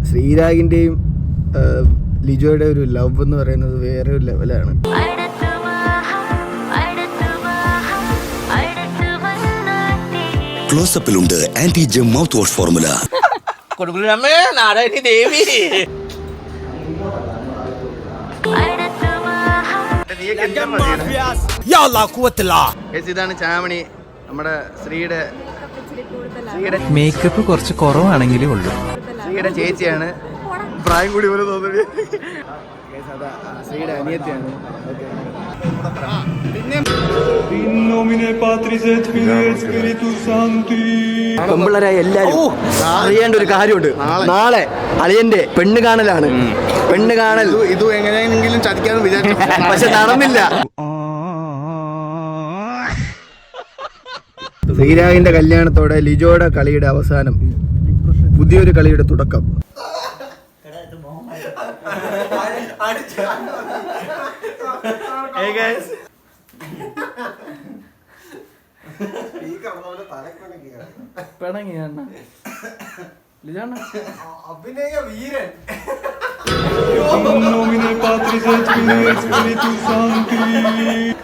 ശ്രീരാഗിന്റെയും ലിജോയുടെ ഒരു ലവ് എന്ന് പറയുന്നത് വേറെ ഒരു ലെവലാണ്. ക്ലോസപ്പിലുണ്ട് anti germ mouth wash formula. ഇതാണ് ചാമണി. നമ്മുടെ ശ്രീയുടെ മേക്കപ്പ് കുറച്ച് കുറവാണെങ്കിലേ ഉള്ളൂ. ശ്രീയുടെ ചേച്ചിയാണ്. പ്രായം കൂടി പോലെ തോന്നുന്നു. ശ്രീയുടെ അനിയത്തിയാണ്. പെമ്പിള്ളേരായ എല്ലാരും അറിയേണ്ട ഒരു കാര്യമുണ്ട്. നാളെ അളിയന്റെ പെണ്ണ് കാണലാണ്. പെണ്ണ് കാണൽ ഇത് എങ്ങനെയെങ്കിലും ചതിക്കാന്ന് വിചാരിച്ചു, പക്ഷെ നടന്നില്ല. ശ്രീരാഗിന്റെ കല്യാണത്തോടെ ലിജോയുടെ കളിയുടെ അവസാനം, പുതിയൊരു കളിയുടെ തുടക്കം. അഭിനയ വീരൻ